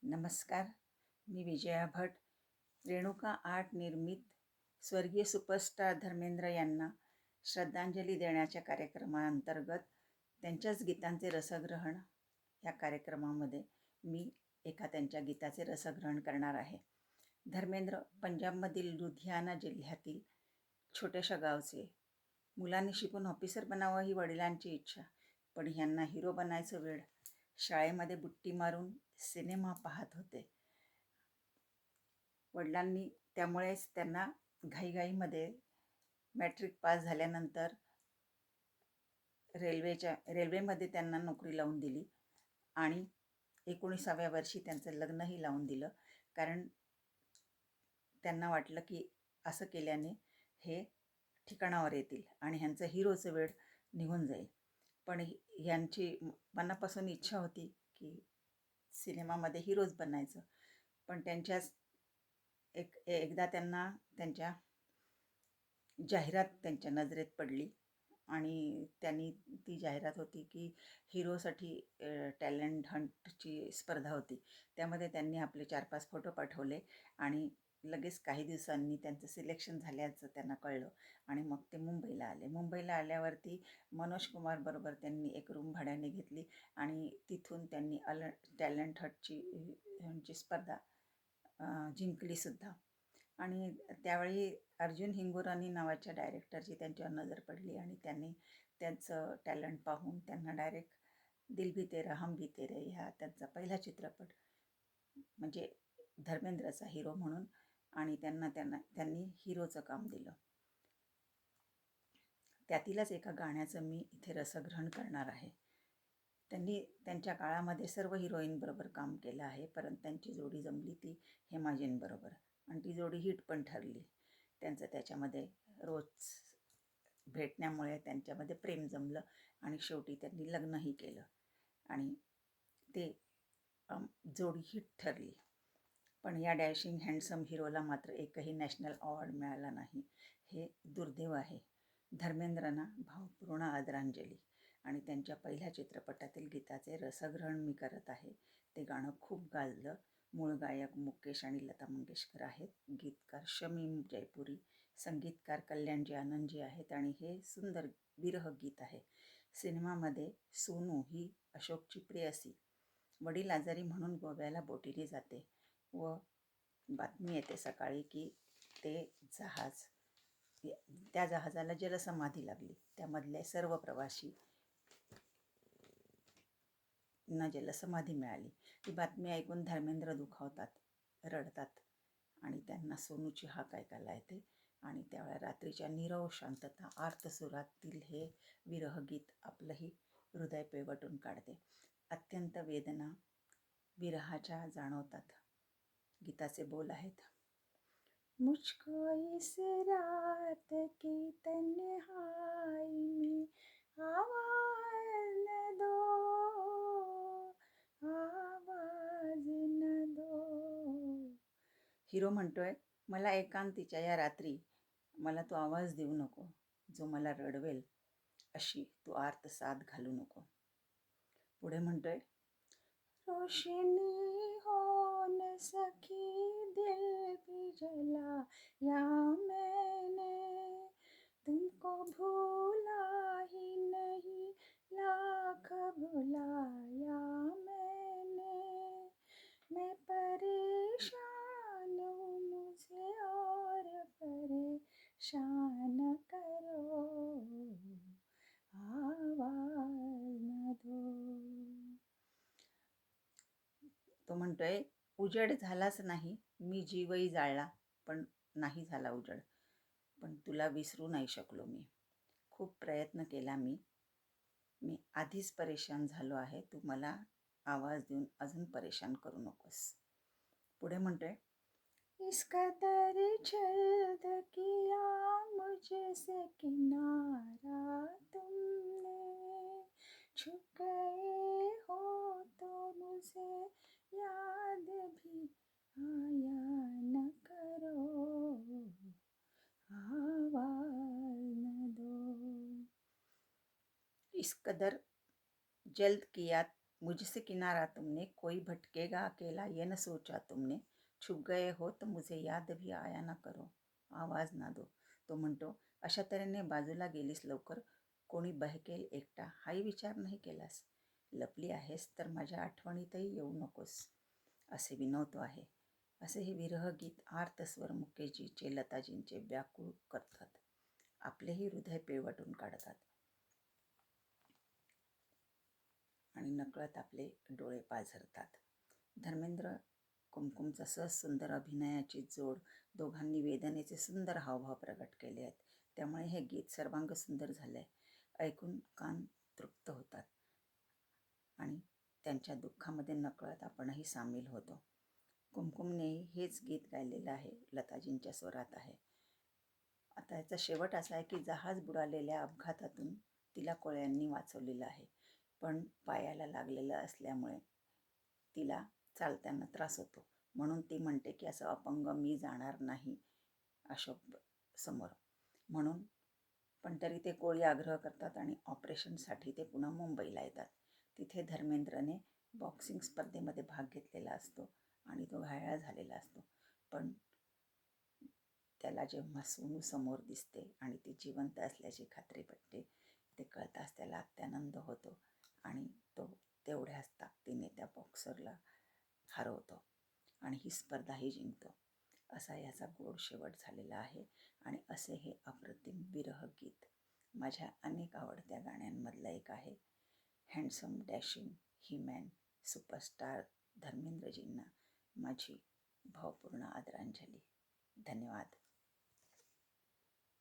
नमस्कार. मी विजया भट. रेणुका आर्ट निर्मित स्वर्गीय सुपरस्टार धर्मेंद्र यांना श्रद्धांजली देण्याच्या कार्यक्रमाअंतर्गत त्यांच्याच गीतांचे रसग्रहण या कार्यक्रमामध्ये मी एका त्यांच्या गीताचे रसग्रहण करणार आहे. धर्मेंद्र पंजाबमधील लुधियाना जिल्ह्यातील छोट्याशा गावचे. मुलांनी शिकून ऑफिसर बनावं ही वडिलांची इच्छा, पण ह्यांना हिरो बनायचं वेळ. शाळेमध्ये बुट्टी मारून सिनेमा पाहत होते. वडिलांनी त्यामुळेच त्यांना घाईघाईमध्ये मॅट्रिक पास झाल्यानंतर रेल्वेमध्ये त्यांना नोकरी लावून दिली आणि 19व्या वर्षी त्यांचं लग्नही लावून दिलं. कारण त्यांना वाटलं की असं केल्याने हे ठिकाणावर येतील आणि ह्यांचं हिरोचं वेळ निघून जाईल. पण यांची मनापासून इच्छा होती की सिनेमामध्ये हिरोज बनायचं. पण एकदा त्यांना त्यांच्या जाहिरात त्यांच्या नजरेत पडली आणि त्यांनी ती जाहिरात होती की हिरोसाठी टॅलेंट हंटची स्पर्धा होती. त्यामध्ये त्यांनी आपले 4-5 फोटो पाठवले आणि लगेच काही दिवसांनी त्यांचं सिलेक्शन झाल्याचं त्यांना कळलं आणि मग ते मुंबईला आले. मुंबईला आल्यावरती मनोज कुमारबरोबर त्यांनी एक रूम भाड्याने घेतली आणि तिथून त्यांनी टॅलेंट हंटची स्पर्धा जिंकलीसुद्धा. आणि त्यावेळी अर्जुन हिंगोरानी नावाच्या डायरेक्टरची त्यांच्यावर नजर पडली आणि त्यांनी त्यांचं टॅलेंट पाहून त्यांना डायरेक्ट दिल भी तेरा हम भी तेरे ह्या त्यांचा पहिला चित्रपट म्हणजे धर्मेंद्रचा हिरो म्हणून आणि त्यांनी हिरोचं काम दिलं. त्यातीलच एका गाण्याचं मी इथे रसग्रहण करणार आहे. त्यांनी त्यांच्या काळामध्ये सर्व हिरोईनबरोबर काम केलं आहे, परंतु त्यांची जोडी जमली ती हेमाजींबरोबर आणि ती जोडी हिट पण ठरली. त्यांचं त्याच्यामध्ये रोज भेटण्यामुळे त्यांच्यामध्ये प्रेम जमलं आणि शेवटी त्यांनी लग्नही केलं आणि ते जोडी हिट ठरली. पण या डॅशिंग हँडसम हिरोला मात्र एकही नॅशनल अवॉर्ड मिळाला नाही. हे दुर्दैव आहे. धर्मेंद्रना भावपूर्ण आदरांजली. आणि त्यांच्या पहिल्या चित्रपटातील गीताचे रसग्रहण मी करत आहे. ते गाणं खूप गाजलं. मूळ गायक मुकेश आणि लता मंगेशकर आहेत. गीतकार शमीम जयपुरी, संगीतकार कल्याणजी आनंदजी आहेत आणि हे सुंदर विरह गीत आहे. सिनेमामध्ये सोनू ही अशोकची प्रेयसी वडील आजारी म्हणून गोव्याला बोटीने जाते व बातमी येते सकाळी की त्या जहाजाला जलसमाधी लागली. त्यामधले सर्व प्रवाशी जलसमाधी मिळाली. ती बातमी ऐकून धर्मेंद्र दुखावतात, रडतात आणि त्यांना सोनूची हाक ऐकायला येते आणि त्यावेळेला रात्रीच्या नीरव शांतता आर्तसुरातील हे विरहगीत आपलंही हृदय पेवटून काढते. अत्यंत वेदना विरहाच्या जाणवतात. गीताचे बोल आहेत. मुझको इस रात की तन्हाई में आवाज न दो, आवाज न दो. हिरो म्हणतोय, मला एकांतीच्या या रात्री मला तू आवाज देऊ नको, जो मला रडवेल अशी तू आर्त साद घालू नको. पुढे म्हणतोय, रोशनी हो न सकी दिल भी जला या मैंने, तुमको भूला ही नहीं लाख भुलाया मैंने, मैं परेशान हूँ मुझे और परेशान करो, आवाज न दो. तो म्हणतोय, उजेड झालाच नाही, मी जीवही जाळला पण नाही झाला उजेड, पण तुला विसरू नाही शकलो मी. खूप प्रयत्न केला मी आधीच परेशान झालो आहे, तू मला आवाज देऊन अजून परेशान करू नकोस. पुढे म्हणतोय, इस कदर जल्द किया मुझसे किनारा तुमने, छुप गए हो तो मुझे याद भी आया न करो, आवाज न दो. इस कदर जल्द किया मुझसे किनारा तुमने, कोई भटकेगा अकेला ये न सोचा तुमने, छुप गए हो तर मुझे याद भी आया ना करो, आवाज ना दो. तो म्हणतो, अशा तऱ्हेने बाजूला गेलीस लवकर, कोणी बहकेल एकटा हाही विचार नाही केलास. लपली आहेस तर माझ्या आठवणीतही येऊ नकोस. असे विनवतो आहे. असे हे विरहगीत आर्तस्वर मुकेशजीचे, लताजींचे व्याकुळ करतात. आपलेही हृदय पिळवटून काढतात आणि नकळत आपले डोळे पाझरतात. धर्मेंद्र कुमकुमचा सहज सुंदर अभिनयाची जोड, दोघांनी वेदनेचे सुंदर हावभाव प्रकट केले आहेत. त्यामुळे हे गीत सर्वांग सुंदर झालंय. ऐकून कान तृप्त होतात आणि त्यांच्या दुःखामध्ये नकळत आपणही सामील होतो. कुमकुमनेही हेच गीत गायलेलं आहे, लताजींच्या स्वरात आहे. आता याचा शेवट असा आहे की जहाज बुडालेल्या अपघातातून तिला कोळ्यांनी वाचवलेलं आहे, पण पायाला लागलेलं असल्यामुळे तिला चालताना त्रास होतो. म्हणून ती म्हणते की असं अपंग मी जाणार नाही अशोक समोर. म्हणून पण तरी ते कोळी आग्रह करतात आणि ऑपरेशनसाठी ते पुन्हा मुंबईला येतात. तिथे धर्मेंद्रने बॉक्सिंग स्पर्धेमध्ये भाग घेतलेला असतो आणि तो घायाळ झालेला असतो. पण त्याला जेव्हा सोनू समोर दिसते आणि ती जिवंत असल्याची खात्री पटते, ते कळताच त्याला अत्यानंद होतो आणि तो तेवढ्याच ताकदीने त्या बॉक्सरला हरवतो आणि ही स्पर्धाही जिंकतो. असा याचा गोड शेवट झालेला आहे. आणि असे हे अप्रतिम विरह गीत माझ्या अनेक आवडत्या गाण्यांमधलं एक आहे. Handsome dashing he man superstar धर्मेंद्रजींना माझी भावपूर्ण आदरांजली. धन्यवाद.